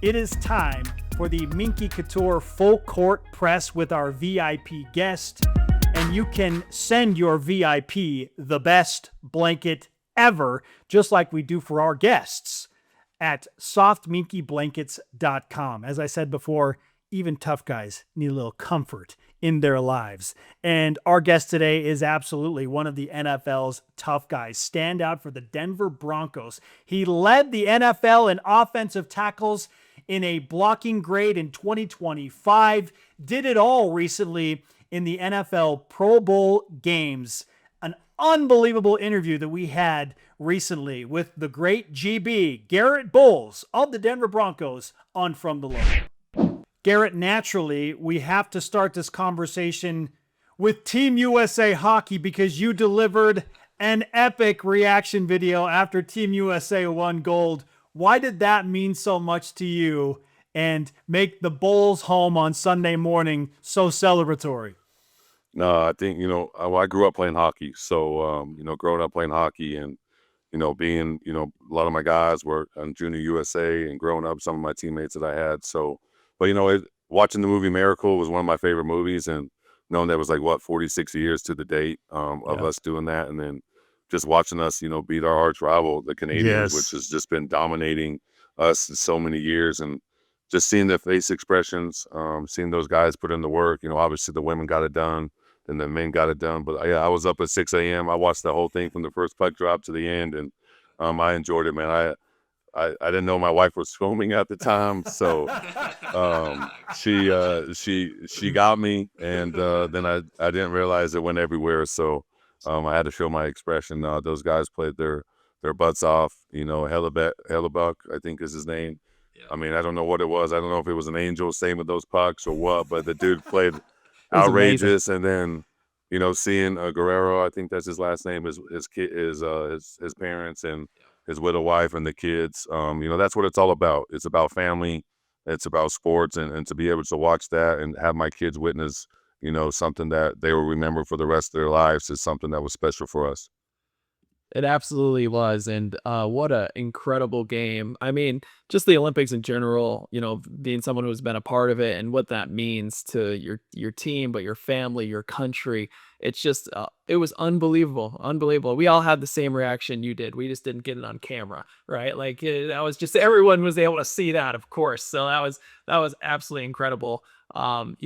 It is time for the Minky Couture Full Court Press with our VIP guest. And you can send your VIP the best blanket ever, just like we do for our guests at softminkyblankets.com. As I said before, even tough guys need a little comfort in their lives. And our guest today is absolutely one of the NFL's tough guys. Standout for the Denver Broncos. He led the NFL in offensive tackles in a blocking grade in 2025. Did it all recently in the NFL Pro Bowl games. An unbelievable interview that we had recently with the great GB, Garett Bolles of the Denver Broncos on From the Logo. Garett, naturally, we have to start this conversation with Team USA Hockey because you delivered an epic reaction video after Team USA won gold. Why did that mean so much to you and make the Bulls home on Sunday morning so celebratory? No, I think, I grew up playing hockey. So, growing up playing hockey and, being, a lot of my guys were on Junior USA and growing up, some of my teammates that I had. So, but, watching the movie Miracle was one of my favorite movies, and knowing that was 46 years to the date of us doing that. And then just watching us, beat our arch rival, the Canadians, which has just been dominating us so many years. And just seeing their face expressions, seeing those guys put in the work, obviously the women got it done and the men got it done. But yeah, I was up at 6 a.m. I watched the whole thing from the first puck drop to the end, and I enjoyed it, man. I didn't know my wife was filming at the time, so she got me, and then I didn't realize it went everywhere. So I had to show my expression. Those guys played their butts off. Hellebuck, I think is his name. Yeah. I mean, I don't know what it was. I don't know if it was an angel saying with those pucks or what, but the dude played outrageous. Amazing. And then, seeing Guerrero, I think that's his last name, his parents and his widow wife and the kids. That's what it's all about. It's about family. It's about sports, and to be able to watch that and have my kids witness, something that they will remember for the rest of their lives is something that was special for us. It absolutely was. And what an incredible game. I mean, just the Olympics in general, being someone who's been a part of it and what that means to your team, but your family, your country. It's just, it was unbelievable. Unbelievable. We all had the same reaction you did. We just didn't get it on camera, right? That was just, everyone was able to see that, of course. So that was absolutely incredible. The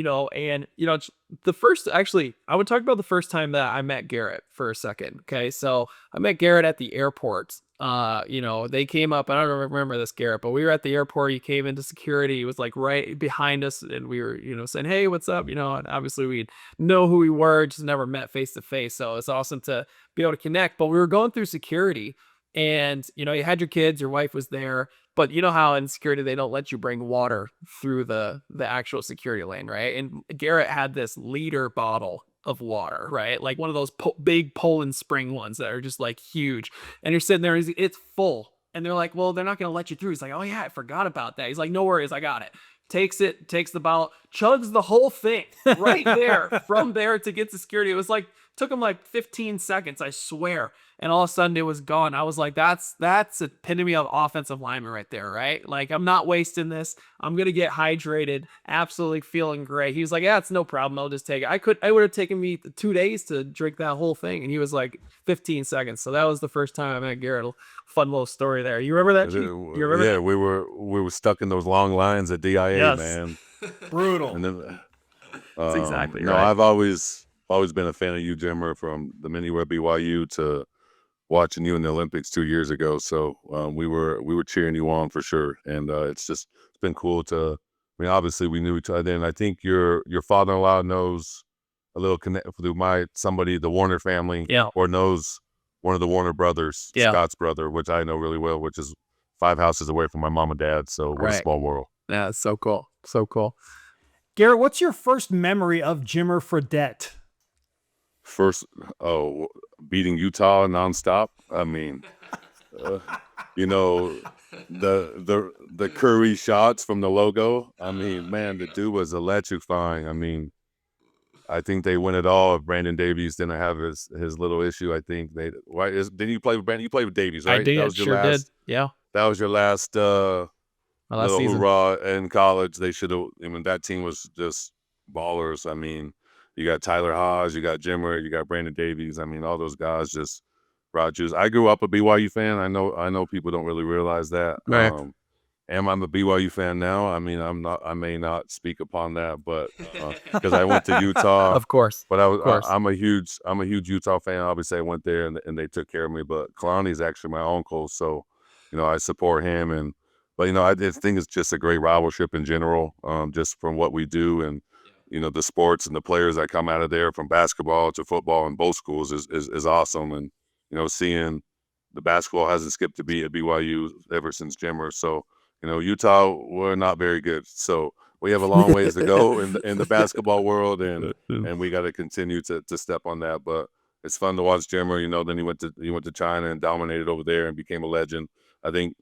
first, actually, I would talk about the first time that I met Garett for a second. Okay. So I met Garett at the airport. They came up, I don't remember this, Garett, but we were at the airport. He came into security. He was right behind us, and we were, saying, "Hey, what's up?" And obviously we know who we were, just never met face to face. So it's awesome to be able to connect. But we were going through security, and, you had your kids, your wife was there, but you know how in security, they don't let you bring water through the actual security lane, right? And Garett had this liter bottle of water, right? Like one of those big Poland Spring ones that are just huge. And you're sitting there, it's full. And they're like, well, they're not going to let you through. He's like, oh yeah, I forgot about that. He's like, no worries, I got it. Takes the bottle, chugs the whole thing right there from there to get to security. It was took him 15 seconds, I swear. And all of a sudden it was gone. I was like, that's epitome of offensive lineman right there, right? I'm not wasting this. I'm going to get hydrated, absolutely feeling great. He was like, yeah, it's no problem. I'll just take it. It would have taken me 2 days to drink that whole thing. And he was 15 seconds. So that was the first time I met Garett. Fun little story there. You remember that? You remember? Yeah, we were stuck in those long lines at DIA, yes. Man. Brutal. And then, that's exactly right. No, I've always been a fan of you, Jimmer, from the minute you were at BYU to watching you in the Olympics 2 years ago. So we were cheering you on for sure. And it's been cool to, obviously we knew each other. And I think your father-in-law knows a little connect through the Warner family, or knows one of the Warner brothers, Scott's brother, which I know really well, which is 5 houses away from my mom and dad. So what a small world. Yeah, it's so cool. So cool. Garett, what's your first memory of Jimmer Fredette? First, beating Utah nonstop. I mean, the Curry shots from the logo. I mean, man, the dude was electrifying. I mean, I think they win it all if Brandon Davies didn't have his little issue. I think didn't you play with Brandon? You played with Davies, right? I did. Did. Yeah. That was your last last little season. hoorah in college. They should have. I mean, that team was just ballers. I mean, you got Tyler Haws, you got Jimmer, you got Brandon Davies. I mean, all those guys just brought juice. I grew up a BYU fan. I know people don't really realize that. Right. Am I a BYU fan now? I mean, I'm not. I may not speak upon that, but because I went to Utah, Of course. but Of course. I'm a huge Utah fan. Obviously, I went there and they took care of me. But Kalani's actually my uncle, so I support him. And but I just think it's just a great rivalship in general, just from what we do and the sports and the players that come out of there from basketball to football in both schools is awesome. And seeing the basketball hasn't skipped a beat at BYU ever since Jimmer. So Utah, we're not very good. So we have a long ways to go in the basketball world, and we got to continue to step on that. But it's fun to watch Jimmer. Then he went to China and dominated over there and became a legend. I think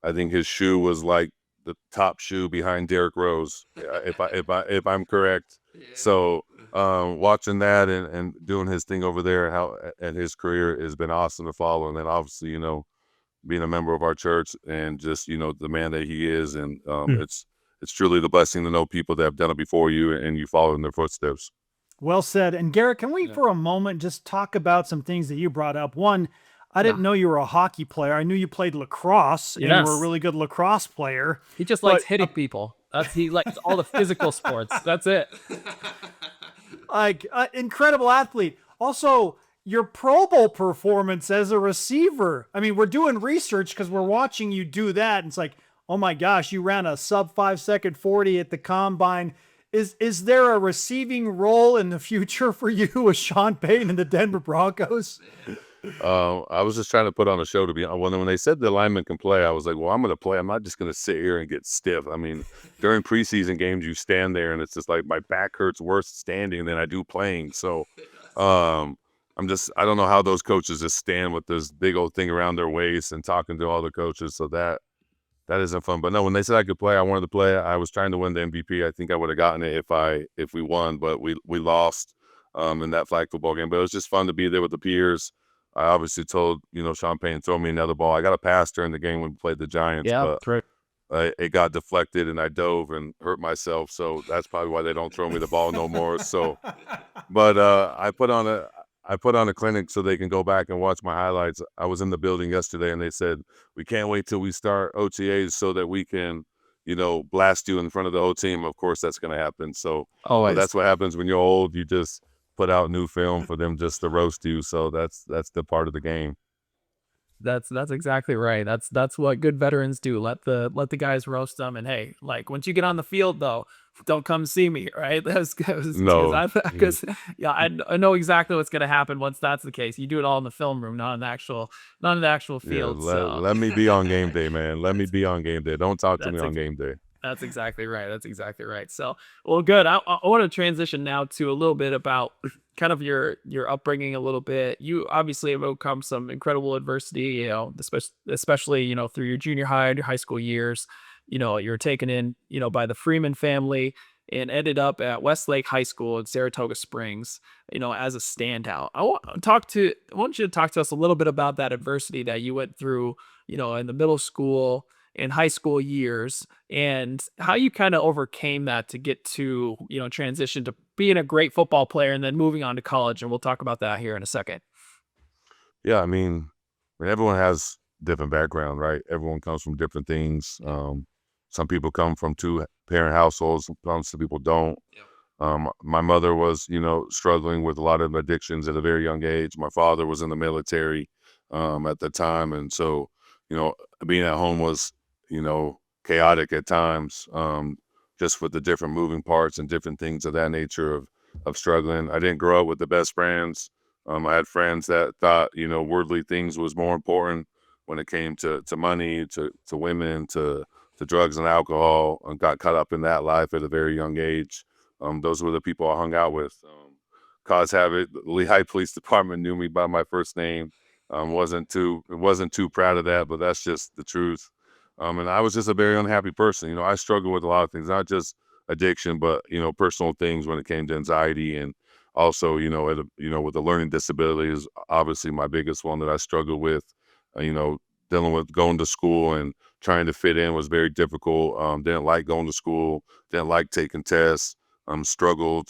his shoe was like the top shoe behind Derrick Rose, if I'm correct. So watching that and doing his thing over there, and his career has been awesome to follow. And then obviously being a member of our church and just the man that he is, and it's truly the blessing to know people that have done it before you and you follow in their footsteps. Well said. And Garett, can we for a moment just talk about some things that you brought up? One, I didn't know you were a hockey player. I knew you played lacrosse and you were a really good lacrosse player. He just likes hitting people. He likes all the physical sports. That's it. Like, incredible athlete. Also, your Pro Bowl performance as a receiver. I mean, we're doing research because we're watching you do that. And it's like, oh my gosh, you ran a sub 5 second 40 at the combine. Is there a receiving role in the future for you with Sean Payton and the Denver Broncos? I was just trying to put on a show to be when they said the lineman can play, I was like, well, I'm going to play. I'm not just going to sit here and get stiff. I mean, during preseason games, you stand there and it's just like my back hurts worse standing than I do playing. So I don't know how those coaches just stand with this big old thing around their waist and talking to all the coaches. So that isn't fun. But no, when they said I could play, I wanted to play. I was trying to win the MVP. I think I would have gotten it if we won, but we lost in that flag football game. But it was just fun to be there with the peers. I obviously told Sean Payton, throw me another ball. I got a pass during the game when we played the Giants, but it got deflected and I dove and hurt myself. So that's probably why they don't throw me the ball no more. So, but I put on a clinic so they can go back and watch my highlights. I was in the building yesterday and they said, we can't wait till we start OTAs so that we can, blast you in front of the whole team. Of course, that's going to happen. So that's what happens when you're old. You just put out new film for them just to roast you. So that's the part of the game. That's exactly right. That's what good veterans do. Let the guys roast them. And hey, like once you get on the field though, don't come see me, right? Because I know exactly what's gonna happen once that's the case. You do it all in the film room, not in the actual field. Let me be on game day, man. Let me be on game day. Don't talk to me on game day. That's exactly right. So, well, good. I want to transition now to a little bit about kind of your upbringing a little bit. You obviously have overcome some incredible adversity, especially, through your junior high and your high school years. You're taken in, by the Freeman family and ended up at Westlake High School in Saratoga Springs, as a standout. I want you to talk to us a little bit about that adversity that you went through, in the middle school and high school years and how you kind of overcame that to get to, transition to being a great football player and then moving on to college. And we'll talk about that here in a second. Yeah. I mean, everyone has different background, right? Everyone comes from different things. Some people come from 2-parent households. Some people don't. My mother was, struggling with a lot of addictions at a very young age. My father was in the military at the time. And so, being at home was, chaotic at times, just with the different moving parts and different things of that nature of struggling. I didn't grow up with the best friends. I had friends that thought, worldly things was more important when it came to money, to women, to drugs and alcohol, and got caught up in that life at a very young age. Those were the people I hung out with. Cause habit, the Lehigh Police Department knew me by my first name. Wasn't too proud of that, but that's just the truth. And I was just a very unhappy person. I struggled with a lot of things, not just addiction, but personal things when it came to anxiety, and also with a learning disability is obviously my biggest one that I struggled with. Dealing with going to school and trying to fit in was very difficult. Didn't like going to school, didn't like taking tests, struggled.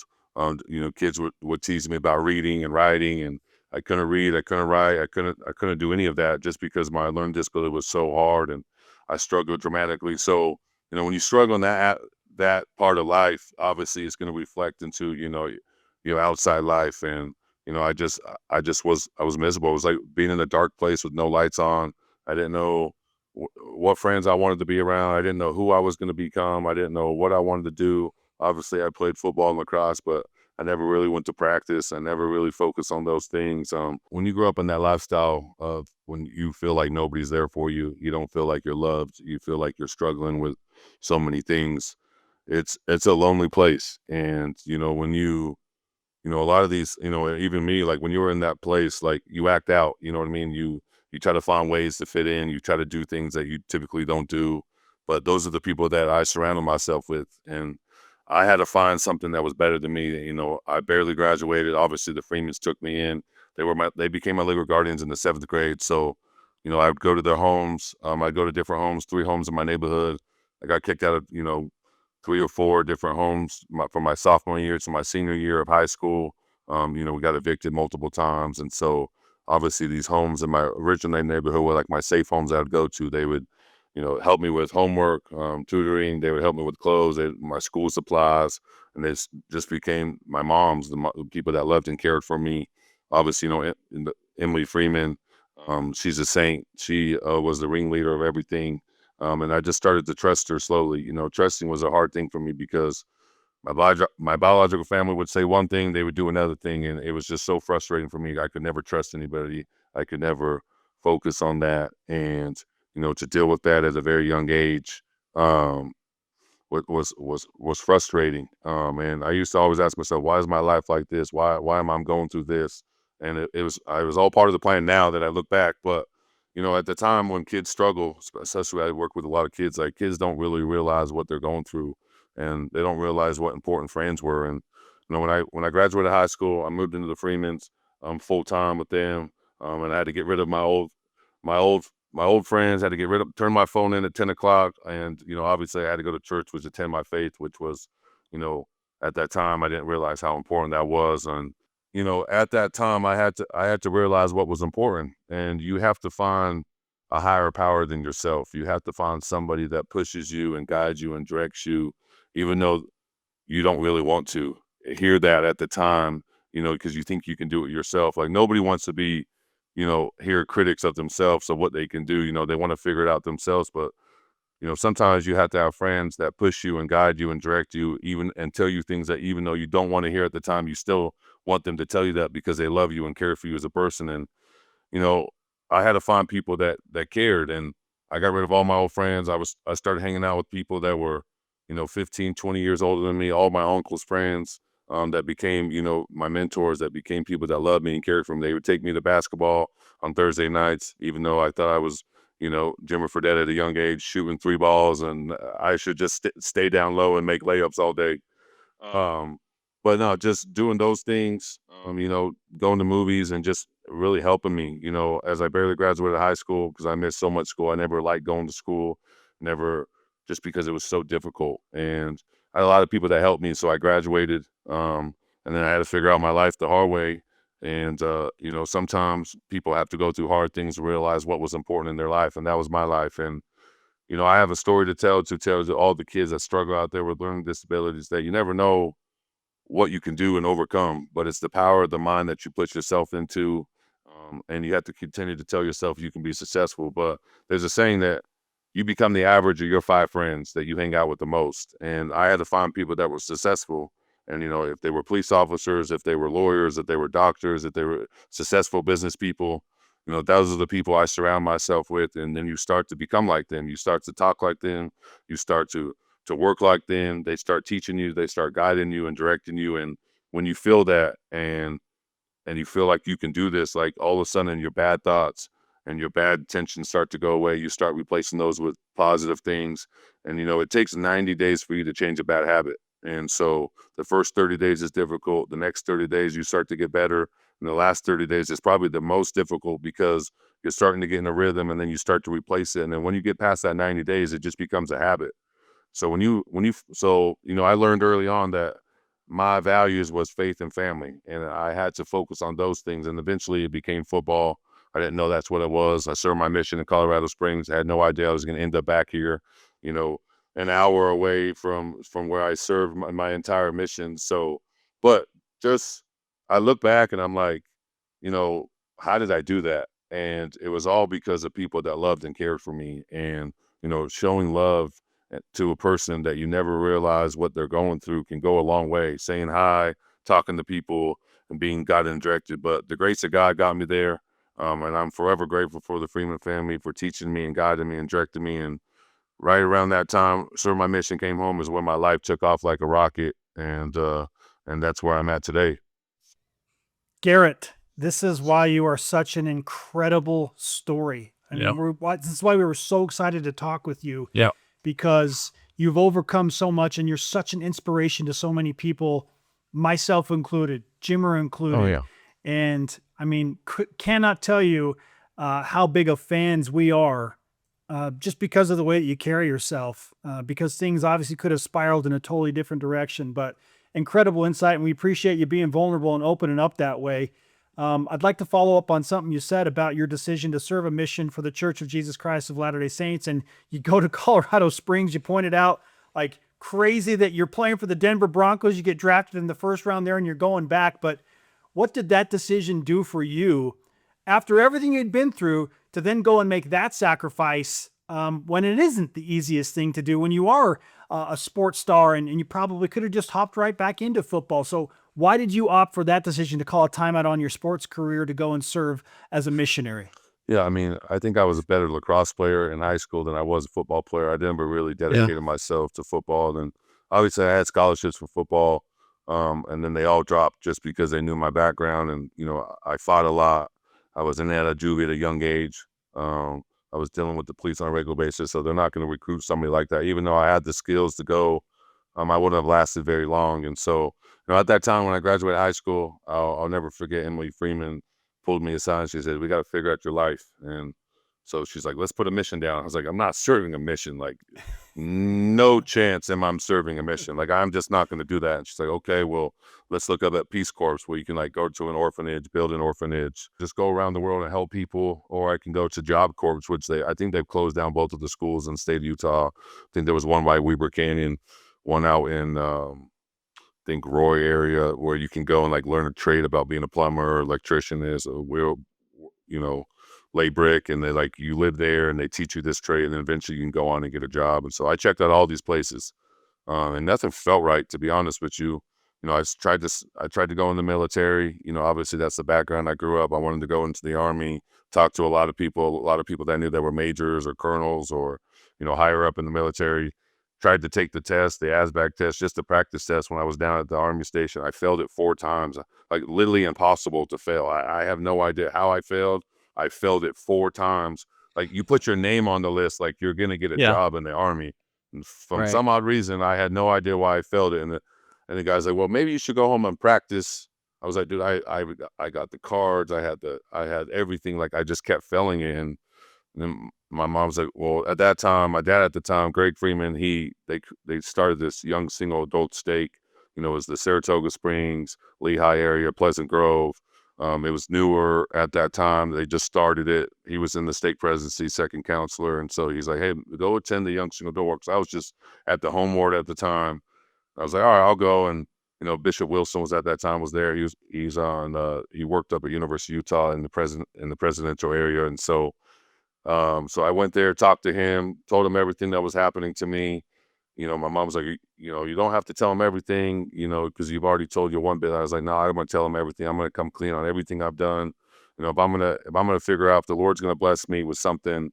Kids would tease me about reading and writing, and I couldn't read, I couldn't write, I couldn't do any of that just because my learning disability was so hard, and I struggled dramatically. So, when you struggle in that part of life, obviously it's going to reflect into, your outside life. And, I was miserable. It was like being in a dark place with no lights on. I didn't know what friends I wanted to be around. I didn't know who I was going to become. I didn't know what I wanted to do. Obviously, I played football and lacrosse, but I never really went to practice. I never really focused on those things. When you grow up in that lifestyle of when you feel like nobody's there for you, you don't feel like you're loved, you feel like you're struggling with so many things. It's a lonely place. And when a lot of these, even me, like when you were in that place, like you act out, you know what I mean? You try to find ways to fit in, you try to do things that you typically don't do. But those are the people that I surrounded myself with. And I had to find something that was better than me. I barely graduated. Obviously the Freemans took me in. They became my legal guardians in the 7th grade. So, I'd go to their homes. I'd go to different homes, 3 homes in my neighborhood. I got kicked out of, 3 or 4 different homes from my sophomore year to my senior year of high school. We got evicted multiple times. And so obviously these homes in my original neighborhood were like my safe homes I would go to. They would, help me with homework, tutoring. They would help me with clothes, my school supplies. And this just became my mom's, the people that loved and cared for me. Obviously, Emily Freeman, she's a saint. She was the ringleader of everything. And I just started to trust her slowly. Trusting was a hard thing for me because my biological family would say one thing, they would do another thing, and it was just so frustrating for me. I could never trust anybody. I could never focus on that, and to deal with that at a very young age, um, was frustrating. And I used to always ask myself, why is my life like this? Why am I going through this? And it was all part of the plan now that I look back. But at the time when kids struggle, especially I work with a lot of kids, like kids don't really realize what they're going through, and they don't realize what important friends were. And when I graduated high school, I moved into the Freemans full time with them, and I had to get rid of my old my old friends, had to turn my phone in at 10 o'clock. And, obviously I had to go to church, which attend my faith, which was, you know, at that time, I didn't realize how important that was. And, at that time I had to realize what was important. And you have to find a higher power than yourself. You have to find somebody that pushes you and guides you and directs you, even though you don't really want to hear that at the time, because you think you can do it yourself. Like nobody wants to be, hear critics of themselves of what they can do. They want to figure it out themselves. But, sometimes you have to have friends that push you and guide you and direct you, even and tell you things that even though you don't want to hear at the time, you still want them to tell you that because they love you and care for you as a person. And you know, I had to find people that cared, and I got rid of all my old friends. I started hanging out with people that were, 15, 20 years older than me, all my uncle's friends, that became, my mentors, that became people that loved me and cared for me. They would take me to basketball on Thursday nights, even though I thought I was, Jimmer Fredette at a young age, shooting 3 balls, and I should just stay down low and make layups all day. Um, but no, just doing those things, going to movies and just really helping me, as I barely graduated high school because I missed so much school. I never liked going to school, never, just because it was so difficult. And I had a lot of people that helped me. So I graduated, and then I had to figure out my life the hard way. And, sometimes people have to go through hard things to realize what was important in their life. And that was my life. And, I have a story to tell to all the kids that struggle out there with learning disabilities, that you never know what you can do and overcome, but it's the power of the mind that you put yourself into. And you have to continue to tell yourself you can be successful. But there's a saying that you become the average of your 5 friends that you hang out with the most. And I had to find people that were successful. And, if they were police officers, if they were lawyers, if they were doctors, if they were successful business people, those are the people I surround myself with. And then you start to become like them. You start to talk like them. You start to work like them. They start teaching you, they start guiding you and directing you. And when you feel that and you feel like you can do this, like all of a sudden your bad thoughts and your bad intentions start to go away. You start replacing those with positive things. And it takes 90 days for you to change a bad habit. And so the first 30 days is difficult. The next 30 days you start to get better. And the last 30 days is probably the most difficult because you're starting to get in a rhythm, and then you start to replace it. And then when you get past that 90 days, it just becomes a habit. So I learned early on that my values was faith and family, and I had to focus on those things. And eventually, it became football. I didn't know that's what it was. I served my mission in Colorado Springs. I had no idea I was going to end up back here, you know, an hour away from where I served my entire mission. So, but just I look back and I'm like, you know, how did I do that? And it was all because of people that loved and cared for me, and showing love to a person that you never realize what they're going through can go a long way. Saying hi, talking to people, and being guided and directed. But the grace of God got me there. And I'm forever grateful for the Freeman family for teaching me and guiding me and directing me. And right around that time, served my mission, came home is when my life took off like a rocket. And that's where I'm at today. Garett, this is why you are such an incredible story. I Yeah. mean, this is why we were so excited to talk with you, Yeah. because you've overcome so much and you're such an inspiration to so many people, myself included, Jimmer included. Oh, yeah. And I mean, cannot tell you how big of fans we are, just because of the way that you carry yourself, because things obviously could have spiraled in a totally different direction, but incredible insight. And we appreciate you being vulnerable and opening up that way. I'd like to follow up on something you said about your decision to serve a mission for the Church of Jesus Christ of Latter-day Saints. And you go to Colorado Springs. You pointed out, like, crazy that you're playing for the Denver Broncos. You get drafted in the first round there and you're going back. But what did that decision do for you after everything you'd been through to then go and make that sacrifice, when it isn't the easiest thing to do, when you are a sports star and you probably could have just hopped right back into football? So why did you opt for that decision to call a timeout on your sports career to go and serve as a missionary? Yeah, I mean, I think I was a better lacrosse player in high school than I was a football player. I never really dedicated myself to football. And obviously, I had scholarships for football, and then they all dropped just because they knew my background. And I fought a lot. I was in and out of juvie at a young age. I was dealing with the police on a regular basis, so they're not going to recruit somebody like that. Even though I had the skills to go, I wouldn't have lasted very long. And so, at that time when I graduated high school, I'll never forget Emily Freeman pulled me aside and she said, "We got to figure out your life." And so she's like, "Let's put a mission down." I was like, "I'm not serving a mission. Like, no chance am I serving a mission. Like, I'm just not going to do that." And she's like, "Okay, well, let's look up at Peace Corps where you can like go to an orphanage, build an orphanage, just go around the world and help people. Or I can go to Job Corps, which I think they've closed down both of the schools in the state of Utah. I think there was one by Weber Canyon, one out in, think Roy area where you can go and like learn a trade about being a plumber or electrician is a wheel, you know, lay brick, and they like you live there and they teach you this trade, and then eventually you can go on and get a job." And so I checked out all these places, and nothing felt right, to be honest with you. I tried to go in the military. Obviously that's the background I grew up. I wanted to go into the Army, talk to a lot of people that I knew that were majors or colonels or higher up in the military. Tried to take the test, the ASVAB test, just the practice test when I was down at the Army station. I failed it 4 times, like literally impossible to fail. I have no idea how I failed. I failed it 4 times. Like, you put your name on the list, like you're gonna get a Yeah. job in the Army. And from Right. some odd reason, I had no idea why I failed it. And the guy's like, "Well, maybe you should go home and practice." I was like, "Dude, I got the cards, I had everything." Like, I just kept failing it. And then my mom's like, well, at that time, my dad at the time, Greg Freeman, they started this young single adult stake. It was the Saratoga Springs, Lehigh area, Pleasant Grove. It was newer at that time. They just started it. He was in the state presidency, second counselor. And so he's like, "Hey, go attend the young single adult works." I was just at the home ward at the time. I was like, "All right, I'll go." And, Bishop Wilson was at that time was there. He worked up at University of Utah in the presidential area. And so I went there, talked to him, told him everything that was happening to me. My mom was like, "You don't have to tell him everything, because you've already told your one bit." I was like, "No, I'm going to tell him everything. I'm going to come clean on everything I've done. If I'm gonna figure out if the Lord's going to bless me with something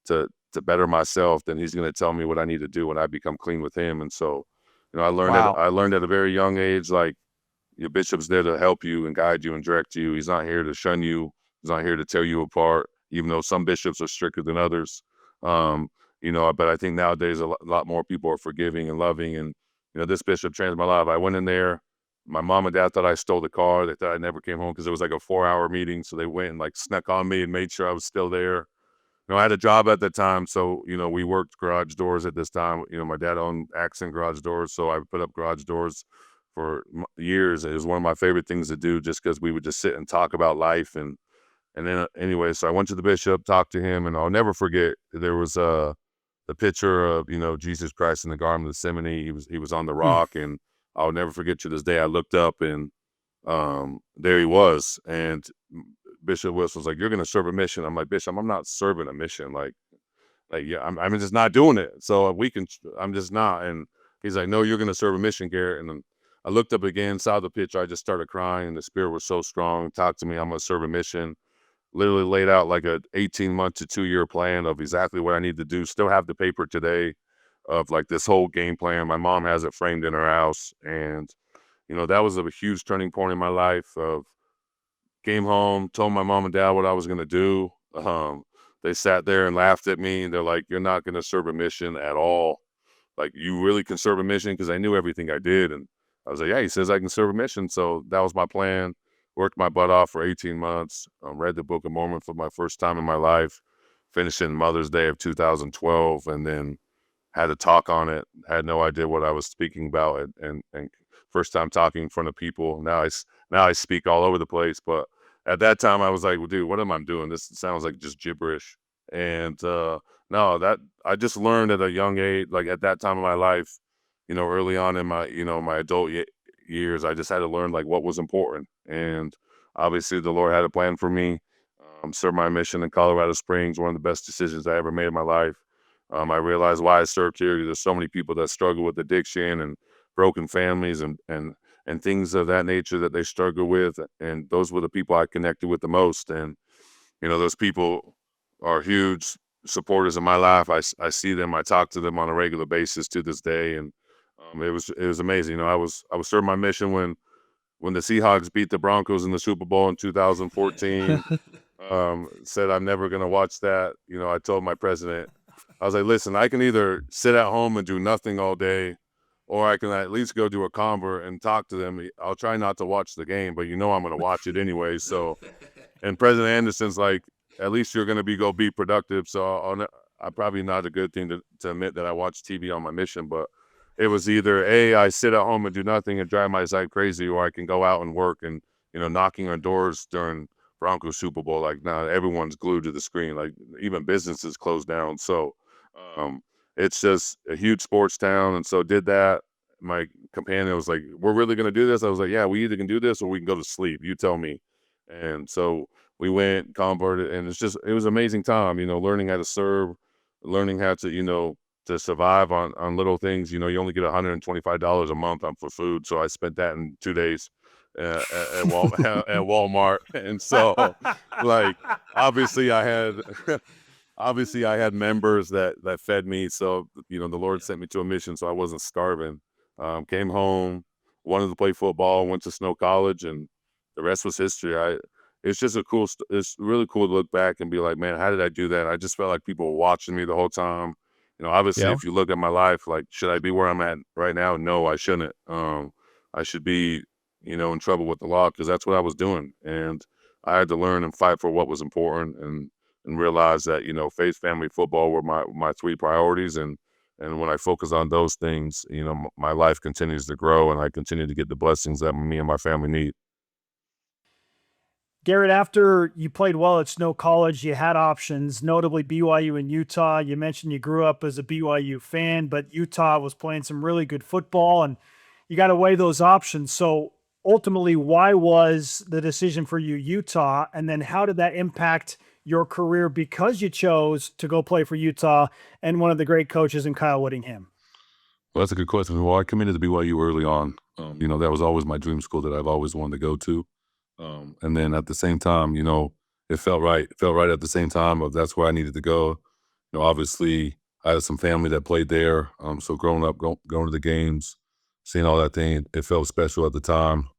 to better myself, then He's going to tell me what I need to do when I become clean with Him." And so, Wow. I learned at a very young age, like, your bishop's there to help you and guide you and direct you. He's not here to shun you. He's not here to tear you apart, even though some bishops are stricter than others. But I think nowadays a lot more people are forgiving and loving. And, this bishop changed my life. I went in there. My mom and dad thought I stole the car. They thought I never came home because it was like a 4-hour meeting. So they went and like snuck on me and made sure I was still there. I had a job at the time, so we worked garage doors at this time. My dad owned Accent garage doors, so I put up garage doors for years. It was one of my favorite things to do, just because we would just sit and talk about life. And then anyway, so I went to the bishop, talked to him, and I'll never forget. There was the picture of Jesus Christ in the Garden of Gethsemane. He was on the Mm. rock, and I'll never forget to this day. I looked up, and there he was, and Bishop Wilson's like, "You're going to serve a mission." I'm like, "Bishop, I'm not serving a mission. Like, yeah, I'm just not doing it. So I'm just not." And he's like, "No, you're going to serve a mission, Garett." And then I looked up again, saw the picture. I just started crying. The spirit was so strong. Talked to me. I'm going to serve a mission. Literally laid out like a 18-month to 2-year plan of exactly what I need to do. Still have the paper today of like this whole game plan. My mom has it framed in her house. And, that was a huge turning point in my life. Came home, told my mom and dad what I was going to do. They sat there and laughed at me, and they're like, "You're not going to serve a mission at all. Like, you really can serve a mission?" Because I knew everything I did. And I was like, "Yeah, he says I can serve a mission." So that was my plan. Worked my butt off for 18 months. Read the Book of Mormon for my first time in my life. Finished in Mother's Day of 2012, and then had a talk on it. Had no idea what I was speaking about, and first time talking in front of people. Now I speak all over the place, but at that time I was like, "Well, dude, what am I doing? This sounds like just gibberish." And no, that I just learned at a young age, like at that time of my life, early on in my my adult years, I just had to learn like what was important. And obviously, the Lord had a plan for me. Served my mission in Colorado Springs, one of the best decisions I ever made in my life. I realized why I served here. There's so many people that struggle with addiction and broken families and things of that nature that they struggle with. And those were the people I connected with the most. And, those people are huge supporters of my life. I see them. I talk to them on a regular basis to this day. And it was amazing. I was serving my mission when the Seahawks beat the Broncos in the Super Bowl in 2014. Said I'm never going to watch that. I told my president, I was like, "Listen, I can either sit at home and do nothing all day, or I can at least go do a convert and talk to them. I'll try not to watch the game, but I'm going to watch it anyway." So, and President Anderson's like, "At least you're going to go be productive." So I'm probably not a good thing to admit that I watch TV on my mission, but it was either I sit at home and do nothing and drive my side crazy, or I can go out and work. And knocking on doors during Broncos Super Bowl, like, now everyone's glued to the screen, like even businesses closed down. So um, it's just a huge sports town. And so did that. My companion was like, "We're really going to do this?" I was like, "Yeah, we either can do this or we can go to sleep. You tell me." And so we went, converted, and it was an amazing time, learning how to serve, learning how to, to survive on little things. You only get $125 a month for food. So I spent that in 2 days at at Walmart. And so, like, obviously I had obviously I had members that fed me. So the Lord sent me to a mission, so I wasn't starving. Came home, wanted to play football, went to Snow College, and the rest was history. It's just it's really cool to look back and be like, "Man, how did I do that?" I just felt like people were watching me the whole time. Obviously, Yeah. if you look at my life, like, should I be where I'm at right now? No, I shouldn't. I should be, in trouble with the law, because that's what I was doing. And I had to learn and fight for what was important, and realize that, faith, family, football were my three priorities. And when I focus on those things, my life continues to grow, and I continue to get the blessings that me and my family need. Garett, after you played well at Snow College, you had options, notably BYU and Utah. You mentioned you grew up as a BYU fan, but Utah was playing some really good football, and you got to weigh those options. So ultimately, why was the decision for you Utah? And then how did that impact your career because you chose to go play for Utah and one of the great coaches in Kyle Whittingham? Well, that's a good question. Well, I committed to BYU early on. That was always my dream school that I've always wanted to go to. And then at the same time, it felt right. It felt right at the same time of that's where I needed to go. Obviously, I had some family that played there. So growing up, going to the games, seeing all that thing, it felt special at the time.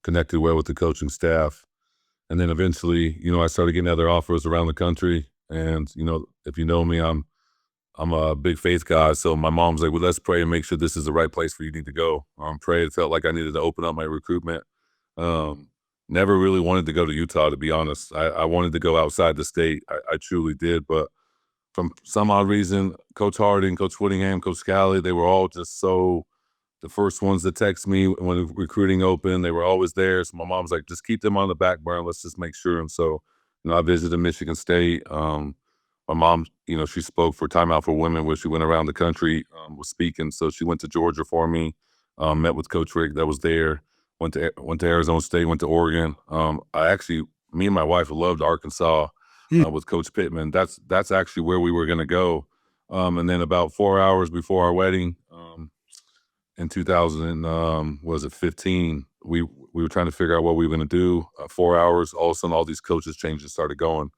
Connected well with the coaching staff. And then eventually, I started getting other offers around the country. And, if you know me, I'm I'm a big faith guy, so my mom's like, "Well, let's pray and make sure this is the right place where you need to go." Pray. It felt like I needed to open up my recruitment. Um, Never really wanted to go to Utah, to be honest. I wanted to go outside the state. I truly did, but from some odd reason, Coach Harding, Coach Whittingham, Coach Scally, they were all just so the first ones to text me when recruiting opened. They were always there. So my mom's like, just keep them on the back burner. Let's just make sure. And so, I visited Michigan State. My mom, she spoke for Time Out for Women, where she went around the country, was speaking. So she went to Georgia for me, met with Coach Rick that was there, went to Arizona State, went to Oregon. Me and my wife loved Arkansas with Coach Pittman. That's actually where we were going to go. And then about 4 hours before our wedding, in 2000, was it 15? We were trying to figure out what we were going to do. 4 hours, all of a sudden, all these coaches changes started going.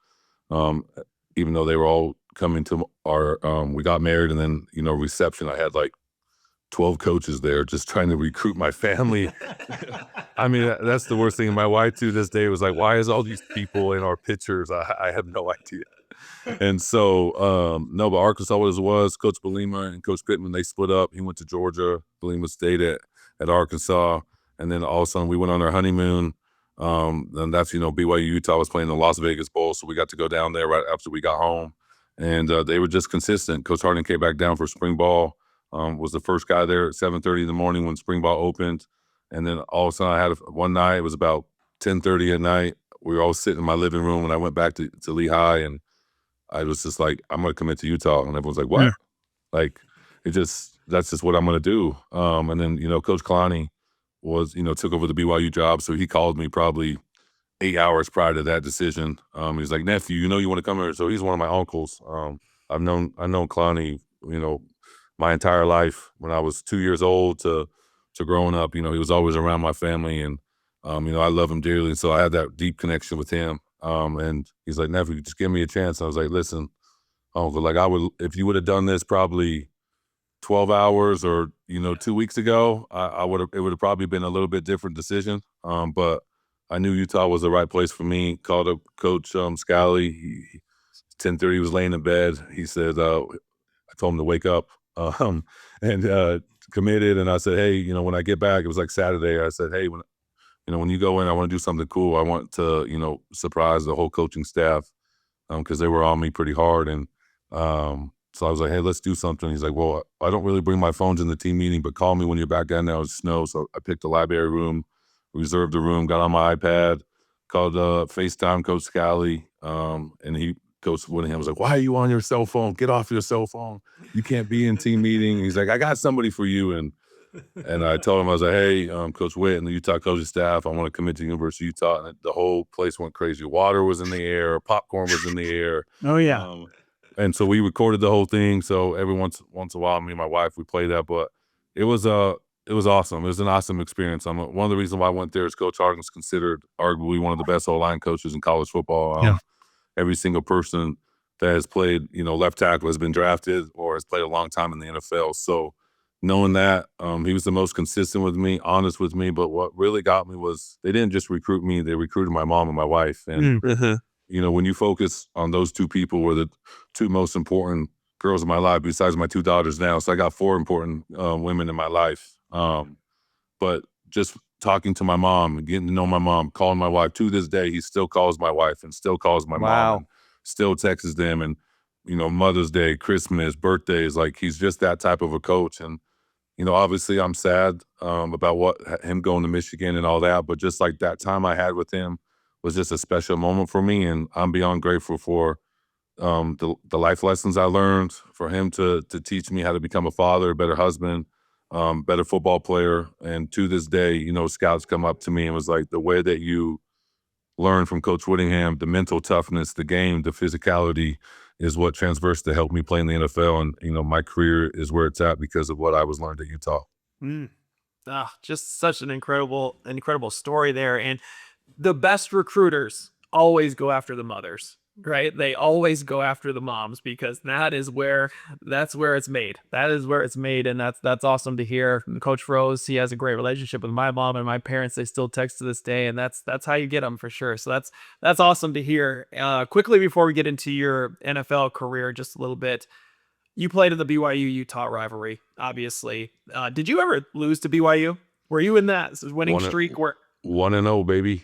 Even though they were all coming to our, we got married, and then reception. I had like 12 coaches there, just trying to recruit my family. I mean, that's the worst thing. My wife to this day was like, "Why is all these people in our pictures?" I have no idea. And so, no, but Arkansas was Coach Belima and Coach Pittman, they split up. He went to Georgia. Belima stayed at Arkansas. And then all of a sudden we went on our honeymoon. And that's, BYU Utah was playing the Las Vegas Bowl. So we got to go down there right after we got home. And they were just consistent. Coach Harding came back down for spring ball, was the first guy there at 7:30 in the morning when spring ball opened. And then all of a sudden I had one night, it was about 10:30 at night. We were all sitting in my living room, and I went back to Lehigh, and I was just like, "I'm gonna commit to Utah," and everyone's like, "What?" Yeah. Like, that's just what I'm gonna do. And then Coach Kalani was took over the BYU job, so he called me probably 8 hours prior to that decision. He's like, "Nephew, you want to come here?" So he's one of my uncles. I've known Kalani, my entire life. When I was 2 years old to growing up, he was always around my family, and I love him dearly. And so I had that deep connection with him. And he's like, "Nephew, just give me a chance." I was like, "Listen, Uncle, like if you would have done this probably 12 hours or 2 weeks ago, it would have probably been a little bit different decision." But I knew Utah was the right place for me. Called up Coach Scally. 10:30, he was laying in bed. He said, I told him to wake up, and committed. And I said, "Hey, when I get back," it was like Saturday. I said, "Hey, when you go in, I want to do something cool. I want to, surprise the whole coaching staff, because they were on me pretty hard." And so I was like, "Hey, let's do something." He's like, "Well, I don't really bring my phones in the team meeting, but call me when you're back down there. It snow." So I picked the library room, reserved the room, got on my iPad, called FaceTime Coach Scally, and Coach Whittingham was like, "Why are you on your cell phone? Get off your cell phone. You can't be in team meeting." He's like, "I got somebody for you." And I told him, I was like, "Hey, Coach Witt and the Utah coaching staff, I want to commit to the University of Utah." And the whole place went crazy. Water was in the air, popcorn was in the air. Oh yeah. And so we recorded the whole thing. So every once in a while, me and my wife, we play that. But it was awesome. It was an awesome experience. One of the reasons why I went there is Coach Harding is considered arguably one of the best O-line coaches in college football. Yeah. Every single person that has played, left tackle has been drafted or has played a long time in the NFL. So knowing that, he was the most consistent with me, honest with me. But what really got me was they didn't just recruit me; they recruited my mom and my wife. And when you focus on those two people, were the two most important girls in my life, besides my two daughters now. So I got four important women in my life. But just talking to my mom and getting to know my mom, calling my wife, to this day, he still calls my wife and still calls my mom and still texts them. And, Mother's Day, Christmas, birthdays, like he's just that type of a coach. And, obviously I'm sad about him going to Michigan and all that, but just like that time I had with him was just a special moment for me. And I'm beyond grateful for the life lessons I learned, for him to teach me how to become a father, a better husband, better football player. And to this day, scouts come up to me and was like, the way that you learn from Coach Whittingham, the mental toughness, the game, the physicality is what transfers to help me play in the NFL. And, my career is where it's at because of what I was learned at Utah. Just such an incredible story there. And the best recruiters always go after the mothers, right? They always go after the moms because that's where it's made. That is where it's made. And that's awesome to hear. And Coach Rose, he has a great relationship with my mom and my parents. They still text to this day, and that's how you get them for sure. So that's awesome to hear. Quickly before we get into your NFL career, just a little bit, You played in the BYU Utah rivalry, obviously. Did you ever lose to BYU? Were you in that winning One streak where? 1-0, baby.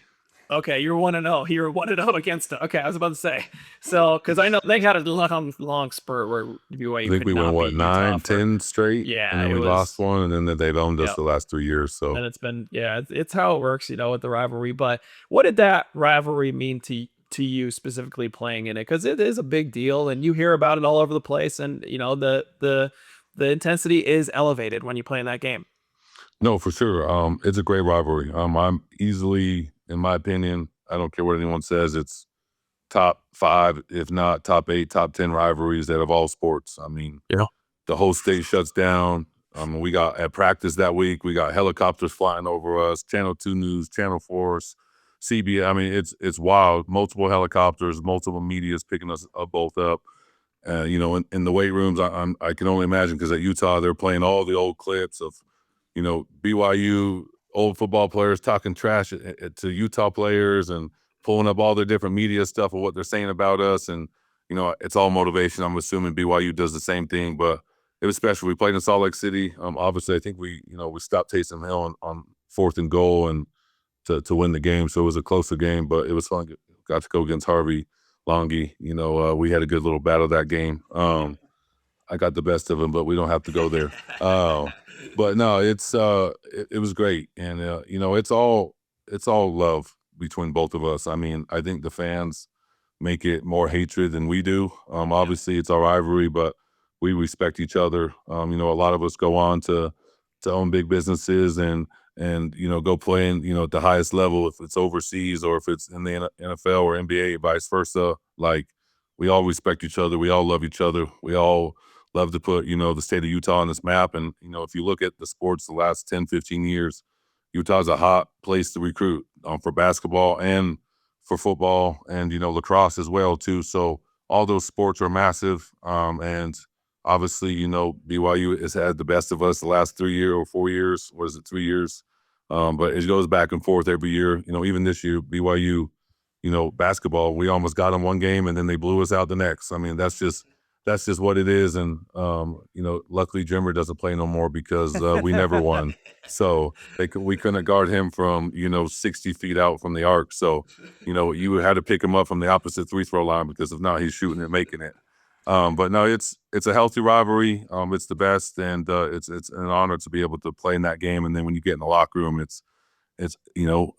Okay, you're 1-0. You were 1-0 against it. Okay, I was about to say. So, because I know they had a long spurt where I BYU think could we went not beat Utah 9, for. 10 straight, and Yeah, then it we lost was. one, and then they've owned us Yeah, the last 3 years. So and it's been it's how it works, with the rivalry. But what did that rivalry mean to you specifically playing in it? Because it is a big deal, and you hear about it all over the place, and the intensity is elevated when you play in that game. no, for sure. It's a great rivalry. I'm easily, in my opinion, I don't care what anyone says, it's top 5, if not top 8, top 10 rivalries that of all sports. I mean, Yeah. the whole state shuts down. We got at practice that week, we got helicopters flying over us, Channel 2 News, Channel 4, CBS. I mean, it's wild. Multiple helicopters, multiple media's picking us up both up. In the weight rooms, I can only imagine, because at Utah they're playing all the old clips of, BYU old football players talking trash to Utah players and pulling up all their different media stuff of what they're saying about us, and it's all motivation. I'm assuming BYU does the same thing, but it was special. We played in Salt Lake City. Obviously, I think we stopped Taysom Hill on 4th and goal and to win the game, so it was a closer game, but it was fun. Got to go against Harvey Longy. We had a good little battle that game. I got the best of him, but we don't have to go there. But no, it was great, and it's all love between both of us. I mean, I think the fans make it more hatred than we do. Obviously, it's our rivalry, but we respect each other. A lot of us go on to own big businesses and go play in at the highest level, if it's overseas or if it's in the NFL or NBA, vice versa. Like, we all respect each other. We all love each other. We all love to put the state of Utah on this map. And if you look at the sports the last 10, 15 years, Utah's a hot place to recruit for basketball and for football and lacrosse as well too. So all those sports are massive. And obviously, BYU has had the best of us the last 3 years or 4 years. What is it, 3 years? But it goes back and forth every year. Even this year, BYU, basketball, we almost got them one game and then they blew us out the next. I mean, that's just what it is. And luckily Jimmer doesn't play no more because we never won. So we couldn't guard him from 60 feet out from the arc. So you had to pick him up from the opposite free throw line, because if not, he's shooting and making it. But no, it's a healthy rivalry. It's the best, and it's an honor to be able to play in that game. And then when you get in the locker room, it's a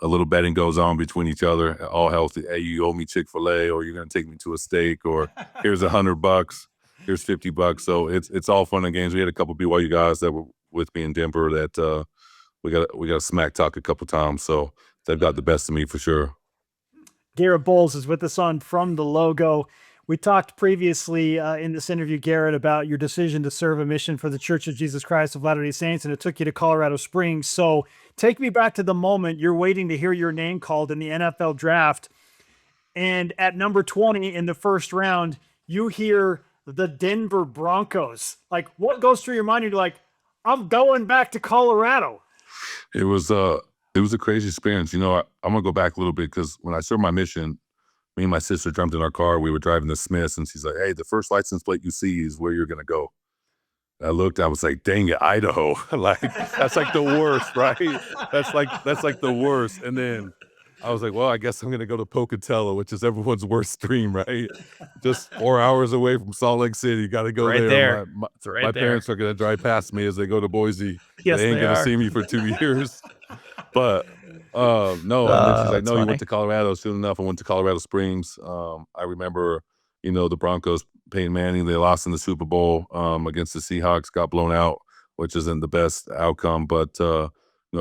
little betting goes on between each other, all healthy. Hey, you owe me Chick-fil-A, or you're gonna take me to a steak, or here's $100, here's $50. So it's all fun and games. We had a couple BYU guys that were with me in Denver that we got a smack talk a couple times. So they've got the best of me for sure. Garett Bolles is with us on From the Logo. We talked previously in this interview, Garett, about your decision to serve a mission for the Church of Jesus Christ of Latter-day Saints, and it took you to Colorado Springs. So take me back to the moment you're waiting to hear your name called in the NFL draft. And at number 20 in the first round, you hear the Denver Broncos. Like, what goes through your mind? You're like, I'm going back to Colorado. It was a crazy experience. I'm gonna go back a little bit, because when I served my mission, me and my sister jumped in our car. We were driving to Smith's, and she's like, "Hey, the first license plate you see is where you're gonna go." And I looked. I was like, "Dang it, Idaho!" Like, that's like the worst, right? That's like the worst. And then I was like, "Well, I guess I'm gonna go to Pocatello, which is everyone's worst dream, right? Just 4 hours away from Salt Lake City. Got to go Right there. there. My It's right my there. parents are gonna drive past me as they go to Boise. Yes, They ain't they gonna are. see me for 2 years." But no, and then she's like, That's "No, you funny. went to Colorado." Soon enough, I went to Colorado Springs. I remember, the Broncos, Peyton Manning, they lost in the Super Bowl against the Seahawks, got blown out, which isn't the best outcome. But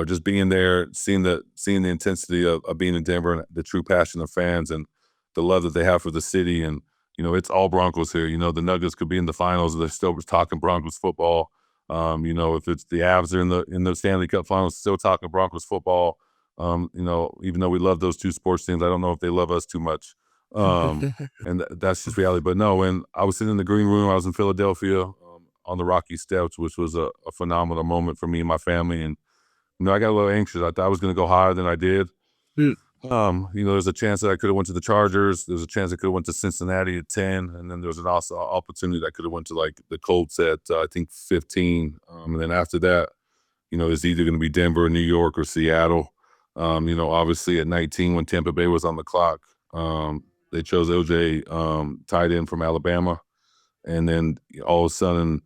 just being there, seeing the intensity of being in Denver, and the true passion of fans and the love that they have for the city, and it's all Broncos here. The Nuggets could be in the finals, they're still talking Broncos football. If it's the Avs are in the Stanley Cup Finals, still talking Broncos football. Even though we love those two sports teams, I don't know if they love us too much. And that's just reality. But no, when I was sitting in the green room, I was in Philadelphia on the Rocky Steps, which was a phenomenal moment for me and my family. And I got a little anxious. I thought I was going to go higher than I did. There's a chance that I could have went to the Chargers. There's a chance I could have went to Cincinnati at 10, and then there's an also opportunity that I could have went to like the Colts at I think 15. And then after that, it's either going to be Denver, New York, or Seattle. Obviously at 19 when Tampa Bay was on the clock, they chose OJ, tight end from Alabama, and then all of a sudden,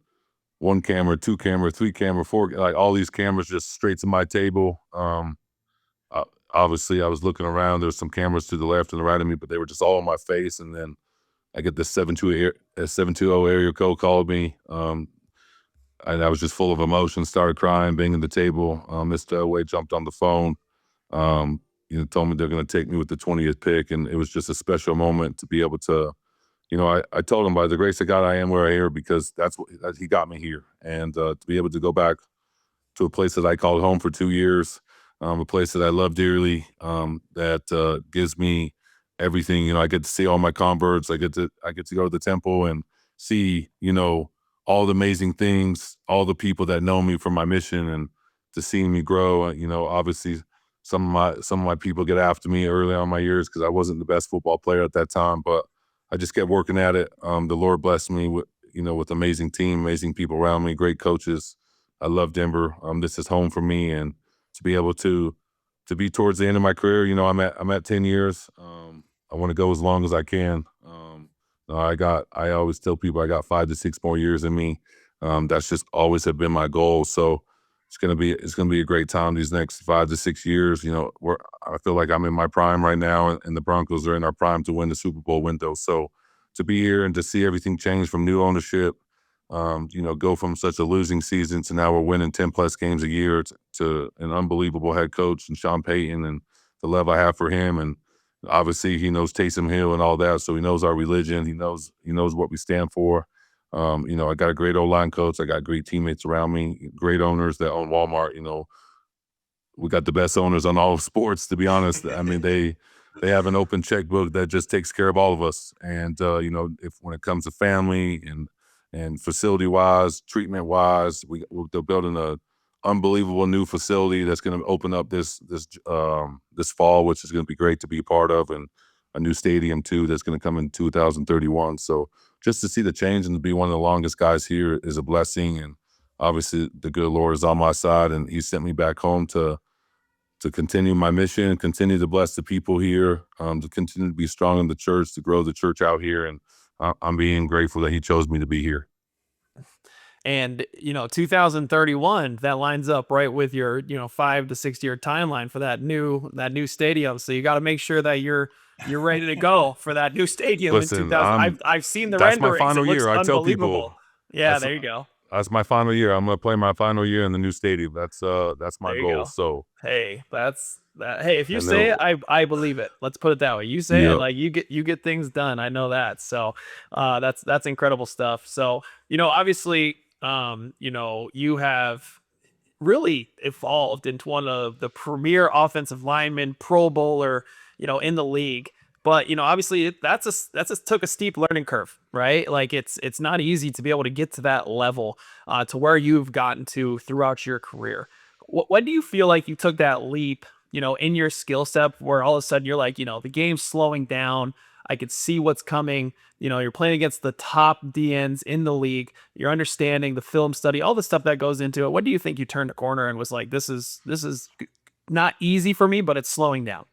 one camera, two camera, three camera, four, like all these cameras just straight to my table. Uh, Obviously, I was looking around. There's some cameras to the left and the right of me, but they were just all in my face. And then I get this 720 area code called me. And I was just full of emotion, started crying, banging the table. Mr. Elway jumped on the phone, told me they're going to take me with the 20th pick. And it was just a special moment to be able to, I told him by the grace of God, I am where I am because that he got me here. And to be able to go back to a place that I called home for 2 years, a place that I love dearly, that gives me everything. I get to see all my converts. I get to go to the temple and see, all the amazing things, all the people that know me from my mission, and to see me grow. Obviously, some of my people get after me early on in my years because I wasn't the best football player at that time, but I just kept working at it. The Lord blessed me with amazing team, amazing people around me, great coaches. I love Denver. This is home for me, and to be able to be towards the end of my career, I'm at 10 years. I want to go as long as I can. I always tell people I got 5 to 6 more years in me. That's just always have been my goal. So it's gonna be a great time these next 5 to 6 years. Where I feel like I'm in my prime right now, and the Broncos are in our prime to win the Super Bowl window. So to be here and to see everything change from new ownership, go from such a losing season to now we're winning 10 plus games a year, to an unbelievable head coach and Sean Payton, and the love I have for him. And obviously he knows Taysom Hill and all that. So he knows our religion. He knows what we stand for. I got a great O-line coach. I got great teammates around me, great owners that own Walmart. We got the best owners on all of sports, to be honest. I mean, they have an open checkbook that just takes care of all of us. And if when it comes to family and facility wise, treatment wise, they're building a unbelievable new facility that's going to open up this fall, which is going to be great to be a part of, and a new stadium too that's going to come in 2031. So just to see the change and to be one of the longest guys here is a blessing. And obviously the good Lord is on my side, and he sent me back home to continue my mission, continue to bless the people here, to continue to be strong in the church, to grow the church out here. And I'm being grateful that he chose me to be here. And 2031, that lines up right with your 5 to 6 year timeline for that new stadium. So you got to make sure that you're ready to go for that new stadium. Listen, in 2000. I've seen the that's my renderings. final It looks year. I tell unbelievable. people, Yeah, there you go. That's my final year. I'm gonna play my final year in the new stadium. That's my There you goal. go. So Hey, that's that. Hey, if you and say then it, I believe it. Let's put it that way. You say it, yeah, like you get things done. I know that. So, that's incredible stuff. So, obviously, you have really evolved into one of the premier offensive linemen, Pro Bowler, in the league. But obviously that's took a steep learning curve, right? Like it's not easy to be able to get to that level, to where you've gotten to throughout your career. When do you feel like you took that leap, in your skill set, where all of a sudden you're like, the game's slowing down. I could see what's coming. You're playing against the top DNs in the league. You're understanding the film study, all the stuff that goes into it. When do you think you turned a corner and was like, this is not easy for me, but it's slowing down?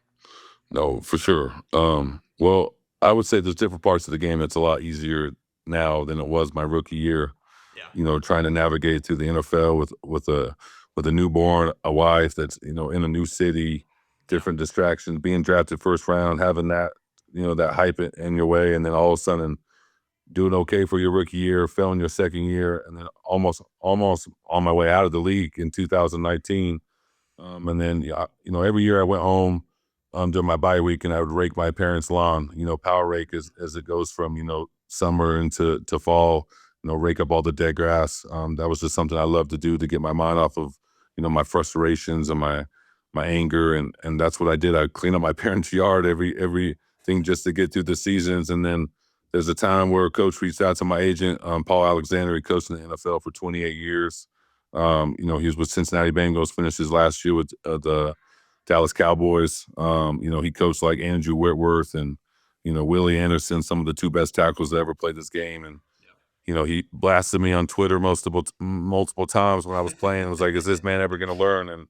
no, for sure. Well, I would say there's different parts of the game that's a lot easier now than it was my rookie year. Yeah. Trying to navigate through the NFL with a newborn, a wife that's in a new city, Yeah. different distractions, being drafted first round, having that hype in your way, and then all of a sudden doing okay for your rookie year, failing your second year, and then almost on my way out of the league in 2019. And then every year I went home during my bye week, and I would rake my parents' lawn. Power rake as it goes from summer into fall. Rake up all the dead grass. That was just something I loved to do to get my mind off of my frustrations and my anger, and that's what I did. I clean up my parents' yard everything just to get through the seasons. And then there's a time where a coach reached out to my agent, Paul Alexander. He coached in the NFL for 28 years. He was with Cincinnati Bengals, finished his last year with the Dallas Cowboys. He coached like Andrew Whitworth and, Willie Anderson, some of the two best tackles that ever played this game. And, he blasted me on Twitter multiple times when I was playing. It was like, is this man ever going to learn? And,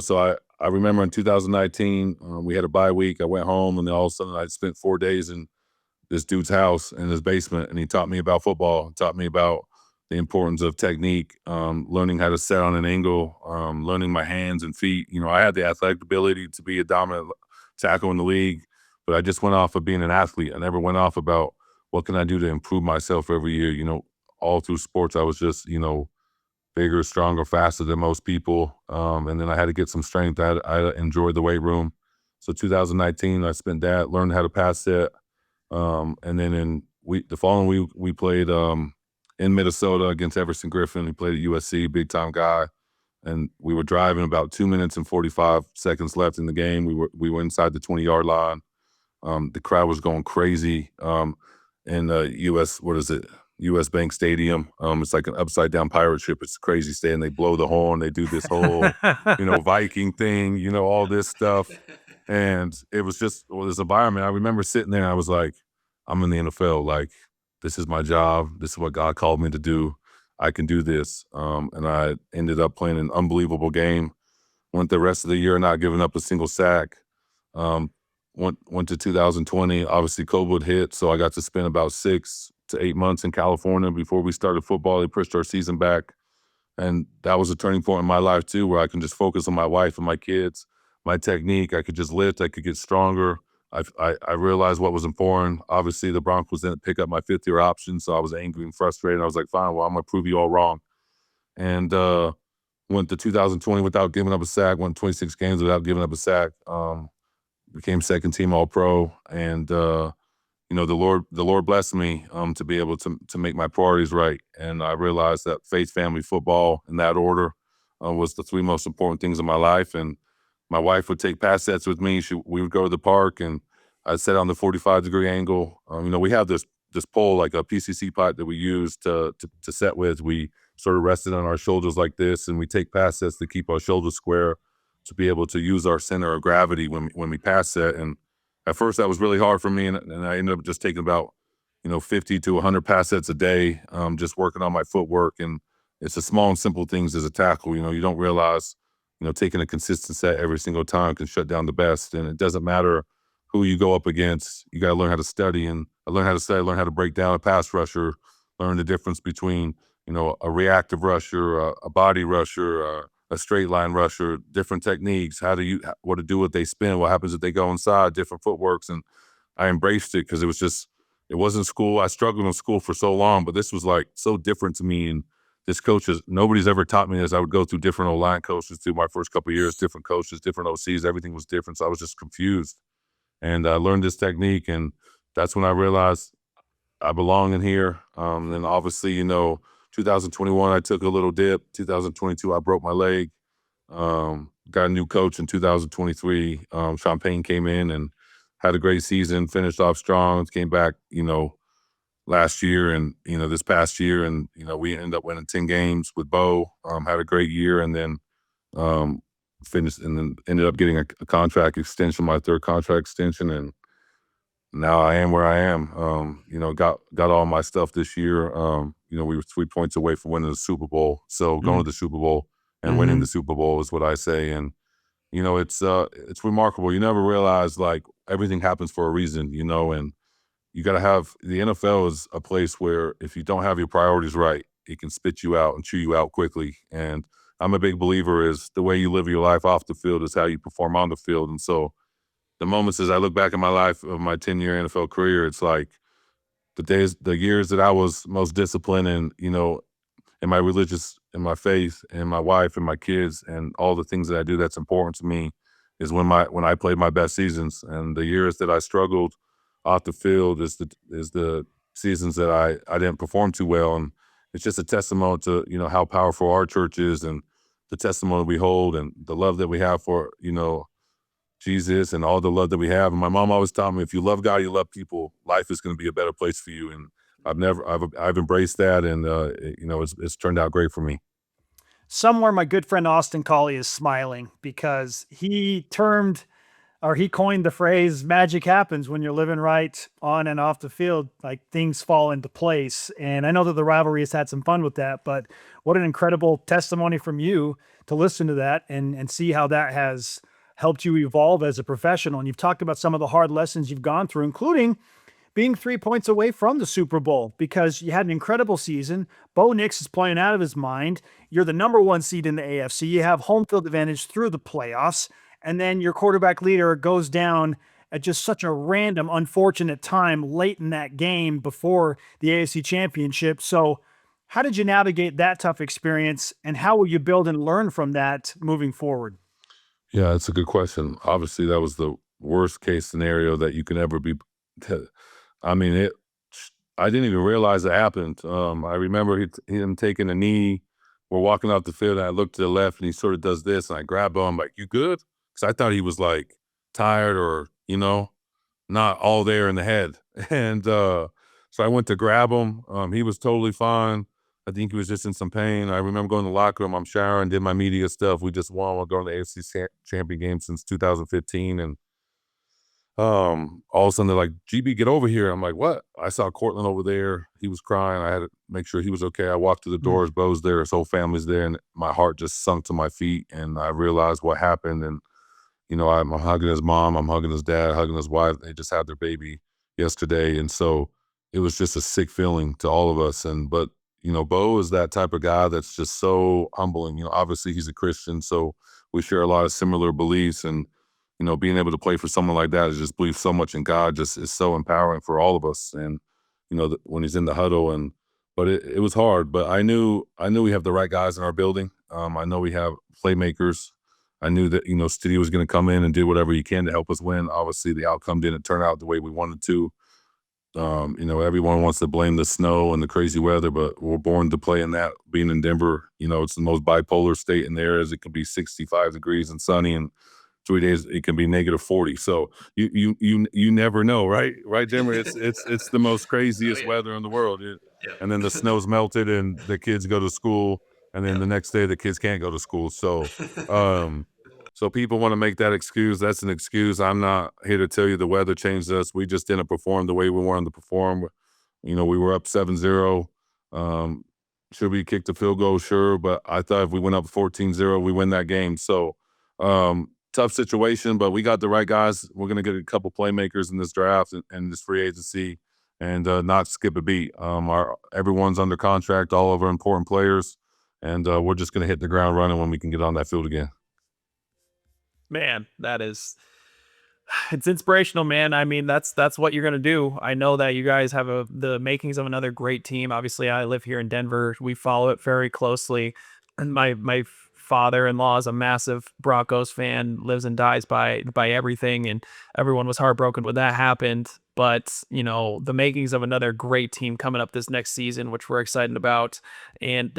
so I remember in 2019, we had a bye week. I went home, and then all of a sudden I spent 4 days in this dude's house in his basement, and he taught me about football, taught me about the importance of technique, learning how to set on an angle, learning my hands and feet. I had the athletic ability to be a dominant tackle in the league, but I just went off of being an athlete. I never went off about what can I do to improve myself every year. All through sports, I was just, bigger, stronger, faster than most people. And then I had to get some strength. I enjoyed the weight room. So 2019, I spent that, learned how to pass set. And then the following week, we played in Minnesota against Everson Griffin. He played at USC, big time guy. And we were driving about 2 minutes and 45 seconds left in the game. We were inside the 20-yard line. The crowd was going crazy in US Bank Stadium. It's like an upside down pirate ship. It's a crazy stadium. They blow the horn. They do this whole, Viking thing, all this stuff. And it was just this environment. I remember sitting there and I was like, I'm in the NFL. Like, this is my job. This is what God called me to do. I can do this. And I ended up playing an unbelievable game. Went the rest of the year not giving up a single sack. Went to 2020. Obviously, COVID hit, so I got to spend about 6 to 8 months in California before we started football. They pushed our season back, and that was a turning point in my life too, where I can just focus on my wife and my kids, my technique. I could just lift. I could get stronger. I realized what was important. Obviously, the Broncos didn't pick up my fifth-year option, so I was angry and frustrated. I was like, fine, well, I'm gonna prove you all wrong. And went to 2020 without giving up a sack. Went 26 games without giving up a sack. Became second team All-Pro, and the Lord blessed me to be able to make my priorities right. And I realized that faith, family, football, in that order, was the three most important things in my life. And my wife would take pass sets with me. We would go to the park, and I'd set on the 45-degree angle. We have this pole, like a PCC pipe that we use to set with. We sort of rest it on our shoulders like this, and we take pass sets to keep our shoulders square, to be able to use our center of gravity when we pass set. And at first that was really hard for me, and I ended up just taking about 50 to 100 pass sets a day, just working on my footwork. And it's the small and simple things as a tackle. You don't realize taking a consistent set every single time can shut down the best. And it doesn't matter who you go up against. You got to learn how to study. And I learned how to study, learn how to break down a pass rusher, learn the difference between a reactive rusher, a body rusher, a straight line rusher, different techniques, what to do if they spin, what happens if they go inside, different footworks. And I embraced it because it wasn't school. I struggled in school for so long, but this was like so different to me. And this nobody's ever taught me this. I would go through different O-line coaches through my first couple of years, different coaches, different OCs, everything was different. So I was just confused. And I learned this technique, and that's when I realized I belong in here. And obviously, 2021, I took a little dip. 2022, I broke my leg. Got a new coach in 2023. Sean Payne came in and had a great season, finished off strong, came back, last year and, this past year. And, we ended up winning 10 games with Bo, had a great year, and then finished and then ended up getting a contract extension, my third contract extension. And now I am where I am. Got all my stuff this year. We were 3 points away from winning the Super Bowl. So going to the Super Bowl and winning the Super Bowl is what I say. And, it's remarkable. You never realize, like, everything happens for a reason, and you got to have, the NFL is a place where if you don't have your priorities right, it can spit you out and chew you out quickly. And I'm a big believer is the way you live your life off the field is how you perform on the field. And so the moments as I look back at my life of my 10-year NFL career, it's like the years that I was most disciplined and, in my faith and my wife and my kids and all the things that I do that's important to me is when I played my best seasons. And the years that I struggled off the field is the seasons that I didn't perform too well. And it's just a testimony to, how powerful our church is and the testimony we hold and the love that we have for, Jesus and all the love that we have. And my mom always taught me, if you love God, you love people, life is going to be a better place for you. And I've embraced that, and it's turned out great for me. somewhere my good friend Austin Collie is smiling because he coined the phrase magic happens when you're living right on and off the field. Like things fall into place. And I know that the rivalry has had some fun with that, but what an incredible testimony from you to listen to that and see how that has helped you evolve as a professional. And you've talked about some of the hard lessons you've gone through, including being 3 points away from the Super Bowl because you had an incredible season. Bo Nix is playing out of his mind. You're the number one seed in the AFC. You have home field advantage through the playoffs. And then your quarterback leader goes down at just such a random, unfortunate time late in that game before the AFC Championship. So, how did you navigate that tough experience and how will you build and learn from that moving forward? Yeah, it's a good question. Obviously, that was the worst case scenario that you can ever be. I mean, I didn't even realize it happened. I remember him taking a knee. We're walking off the field, and I look to the left, and he sort of does this, and I grab him. I'm like, "You good?" Because I thought he was like tired or not all there in the head. And so I went to grab him. He was totally fine. I think he was just in some pain. I remember going to the locker room. I'm showering, did my media stuff. We just won. We're going to the AFC champion game since 2015, and all of a sudden they're like, "GB, get over here." I'm like, "What?" I saw Cortland over there. He was crying. I had to make sure he was okay. I walked to the Mm. doors. Bo's there. His whole family's there, and my heart just sunk to my feet. And I realized what happened. And I'm hugging his mom, I'm hugging his dad, hugging his wife. They just had their baby yesterday, and so it was just a sick feeling to all of us. But Bo is that type of guy that's just so humbling. Obviously he's a Christian, so we share a lot of similar beliefs, and being able to play for someone like that is just believe so much in God just is so empowering for all of us. And when he's in the huddle, but it was hard. But I knew we have the right guys in our building. I know we have playmakers. I knew that Stiddy was going to come in and do whatever he can to help us win. Obviously, the outcome didn't turn out the way we wanted to. Everyone wants to blame the snow and the crazy weather, but we're born to play in that. Being in Denver, it's the most bipolar state in there, as it can be 65 degrees and sunny, and 3 days it can be -40. So you never know, right, Denver? It's the most Oh craziest yeah. weather in the world. And then the Yep. snow's melted, and the kids go to school, and then the Yep. next day the kids can't go to school. Um, so people want to make that excuse. That's an excuse. I'm not here to tell you the weather changed us. We just didn't perform the way we wanted to perform. We were up 7-0. Um, should we kick the field goal? Sure. But I thought if we went up 14-0, we win that game. So tough situation, but we got the right guys. We're going to get a couple playmakers in this draft and this free agency, and not skip a beat. Everyone's under contract, all of our important players, and we're just going to hit the ground running when we can get on that field again. Man, it's inspirational, man. I mean, that's what you're gonna do. I know that you guys have the makings of another great team. Obviously, I live here in Denver. We follow it very closely, and my father-in-law is a massive Broncos fan, lives and dies by everything, and everyone was heartbroken when that happened. But the makings of another great team coming up this next season, which we're excited about, and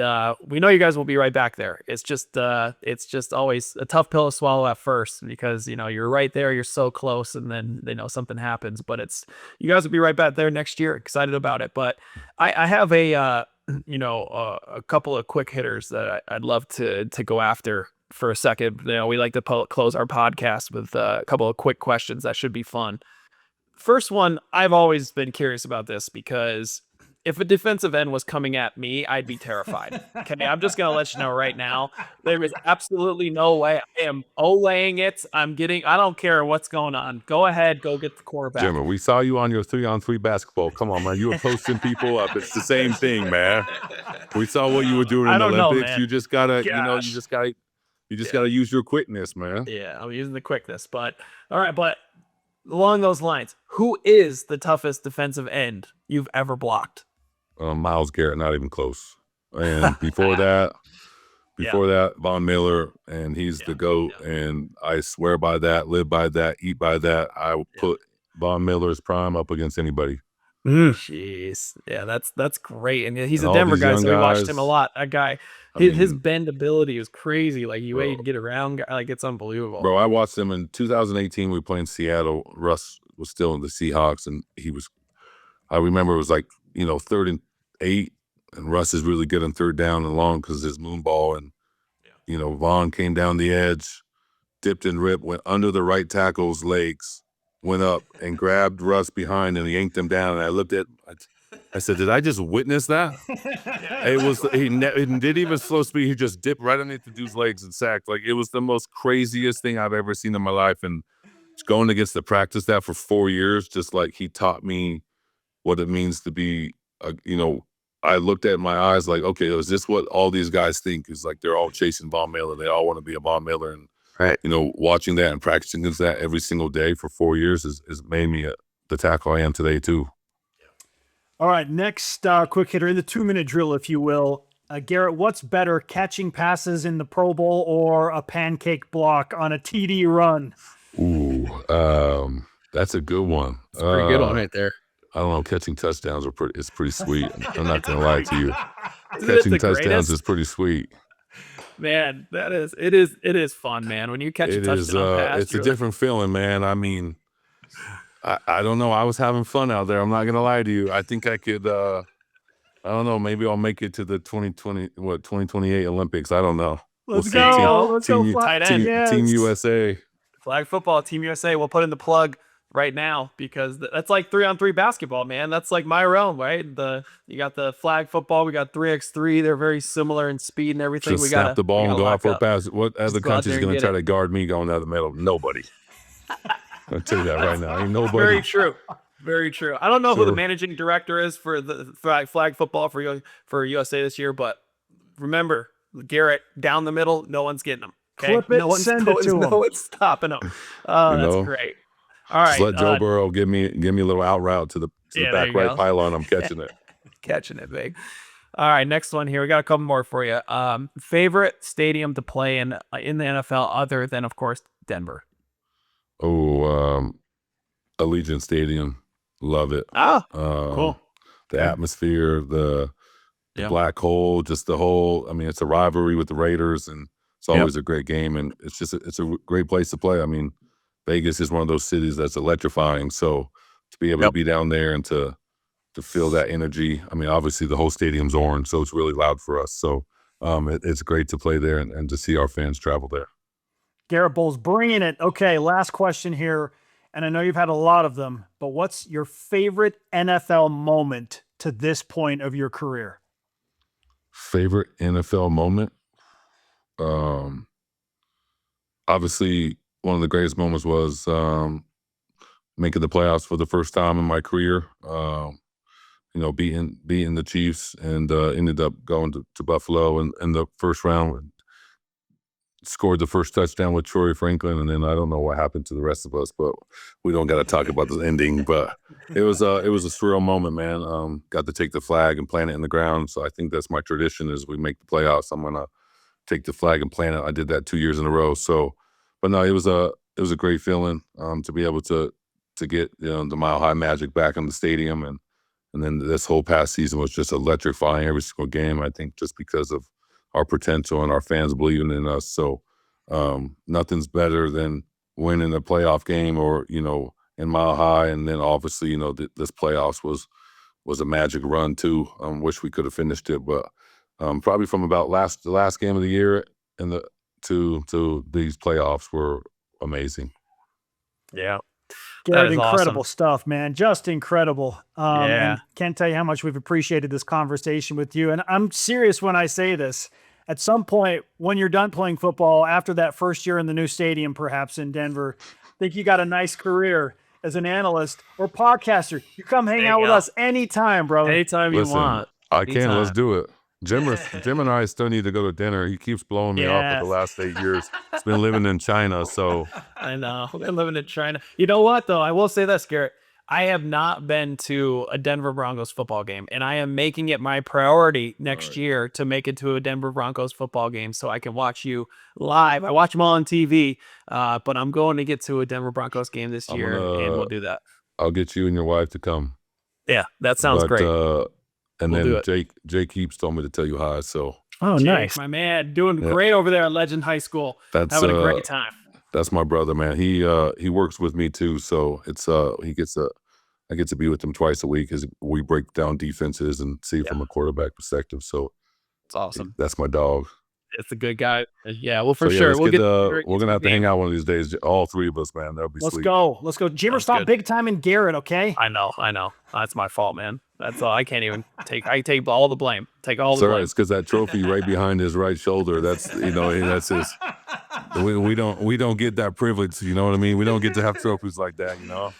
we know you guys will be right back there. It's just always a tough pill to swallow at first because you're right there, you're so close, and then something happens. But you guys will be right back there next year. Excited about it. But I have a couple of quick hitters that I'd love to go after for a second. We like to close our podcast with a couple of quick questions that should be fun. First one, I've always been curious about this because if a defensive end was coming at me, I'd be terrified. Okay, I'm just gonna let you know right now. There is absolutely no way I am olaying it. I don't care what's going on. Go ahead, go get the quarterback. Jimmer, we saw you on your 3-on-3 basketball. Come on, man. You were posting people up. It's the same thing, man. We saw what you were doing I in the don't know, Olympics. man. You just gotta, Gosh. you just gotta use your quickness, man. Yeah, I'm using the quickness, but all right, but along those lines, who is the toughest defensive end you've ever blocked? Miles Garrett, not even close. And before that, Von Miller, and he's the Yeah, GOAT. yeah. And I swear by that, live by that, eat by that. I will put Von Miller's prime up against anybody. Jeez, yeah, that's great, and he's And a all Denver these guy, young so we watched him a guys, lot. That guy, I his mean, bend ability is crazy. Like you way bro, to get around, like it's unbelievable. bro, I watched him in 2018. We played in Seattle. Russ was still in the Seahawks, and I remember it was like, 3rd and 8, and Russ is really good on 3rd down and long because his moon ball. And Vaughn came down the edge, dipped and ripped, went under the right tackle's legs, went up and grabbed Russ behind and yanked him down. And I said, did I just witness that? It was he didn't even slow speed. He just dipped right underneath the dude's legs and sacked. Like, it was the most craziest thing I've ever seen in my life. And going against to practice that for 4 years, just like he taught me what it means to be, I looked at my eyes like, okay, is this what all these guys think? Is like they're all chasing Von Miller. They all want to be a Von Miller. And, Right. Watching that and practicing against that every single day for 4 years has made me the tackle I am today too. All right, next quick hitter in the 2-minute drill, if you will. Garrett, what's better, catching passes in the Pro Bowl or a pancake block on a TD run? Ooh, that's a good one. It's a pretty good one right there. I don't know. Catching touchdowns it's pretty sweet. I'm not gonna lie to you. Isn't it Catching the touchdowns greatest? is pretty sweet. Man, it is fun, man. When you catch a It touchdown is. pass, It's a you're like, different feeling, man. I mean, I don't know. I was having fun out there. I'm not gonna lie to you. I think I could. I don't know. Maybe I'll make it to the 2028 Olympics. I don't know. Let's We'll see. go. Let's go. Team, Fly. tight end. Team Yes. USA. flag football, Team USA. We'll put in the plug right now because that's like 3-on-3 basketball, man. That's like my realm, right? You got the flag football, we got 3x3. They're very similar in speed and everything. Just snap the ball and go out for a pass. What other go out country's there and going to get try it. to guard me going out of the middle? Nobody. I'll tell you that right now. Ain't nobody. Very true. Very true. I don't know who the So- managing director is for the flag football for USA this year, but remember, Garrett down the middle, no one's getting him. Okay? Clip it, no one's, send no it one's, to him. no one's stopping him. Oh, You that's know, great. All right. Just let Joe Burrow give me a little out route to the Yeah, there back you right go. pylon. I'm catching it. Catching it big. All right, next one here. We got a couple more for you. Favorite stadium to play in the NFL other than, of course, Denver? Oh, Allegiant Stadium. Love it. Ah, Cool. The atmosphere, the Yeah. black hole, just the whole. I mean, it's a rivalry with the Raiders, and it's always a great game. And it's just it's a great place to play. I mean, Vegas is one of those cities that's electrifying. So to be able to be down there and to feel that energy. I mean, obviously the whole stadium's orange, so it's really loud for us. So it's great to play there and to see our fans travel there. Garett Bolles bringing it. Okay, last question here. And I know you've had a lot of them, but what's your favorite NFL moment to this point of your career? Favorite NFL moment? Obviously, one of the greatest moments was making the playoffs for the first time in my career. Beating the Chiefs and ended up going to Buffalo in the first round. Scored the first touchdown with Troy Franklin, and then I don't know what happened to the rest of us, but we don't got to talk about the ending. But it was a surreal moment, man. Got to take the flag and plant it in the ground. So I think that's my tradition: is we make the playoffs, I'm gonna take the flag and plant it. I did that 2 years in a row. So, but no, it was a great feeling to be able to get the Mile High Magic back in the stadium, and then this whole past season was just electrifying every single game. I think just because of our potential and our fans believing in us. So nothing's better than winning a playoff game or, in Mile High. And then obviously, this playoffs was a magic run too. Wish we could have finished it, but probably from about the last game of the year and to these playoffs were amazing. yeah. Garrett, is incredible awesome. stuff, man. Just incredible. Yeah. And can't tell you how much we've appreciated this conversation with you. And I'm serious when I say this. At some point, when you're done playing football, after that first year in the new stadium, perhaps in Denver, I think you got a nice career as an analyst or podcaster. You come hang There you out with go. us anytime, bro. Anytime you Listen, want. I can. Let's Anytime. do it. Jim and I still need to go to dinner. He keeps blowing me off Yes. for the last 8 years. He's been living in China, so I know. We've been living in China. You know what, though? I will say this, Garrett. I have not been to a Denver Broncos football game, and I am making it my priority next year to make it to a Denver Broncos football game so I can watch you live. I watch them all on TV, but I'm going to get to a Denver Broncos game this I'm year, gonna- and we'll do that. I'll get you and your wife to come. Yeah, that sounds But, great. And We'll do then it. Jake Heaps told me to tell you hi. So Oh, Jake, nice. my man, doing Yeah. great over there at Legend High School. that's Having a great time. that's my brother, man. He works with me too. So it's I get to be with him twice a week as we break down defenses and see from a quarterback perspective. So It's awesome. that's my dog. It's a good guy. Yeah, well, for So yeah, sure. let's We'll get get we're gonna have to game. hang out one of these days. All three of us, man. That'll be Let's sweet. go. Let's go. Jimmer, Sounds stop good. big time in Garrett, okay? I know. That's my fault, man. That's all. I can't even I take all the blame. Take all the Sir, blame. it's because that trophy right behind his right shoulder. That's that's his. We don't get that privilege. You know what I mean? We don't get to have trophies like that. You know.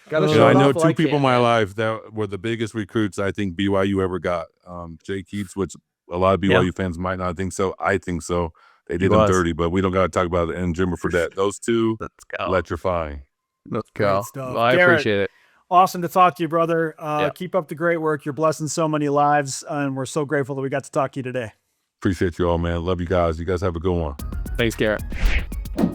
Gotta You show know, I it know off while two I people can, in my man. life that were the biggest recruits I think BYU ever got. Jay Keats, which a lot of Yeah. BYU fans might not think so. I think so. They He did him was. dirty, but we don't got to talk about it. And Jimmer Fredette. Those two, Let's go. electrifying. Let's Great go. stuff. Well, I Garrett, appreciate it. awesome to talk to you, brother. Yeah. Keep up the great work. You're blessing so many lives, and we're so grateful that we got to talk to you today. Appreciate you all, man. Love you guys. You guys have a good one. Thanks, Garrett.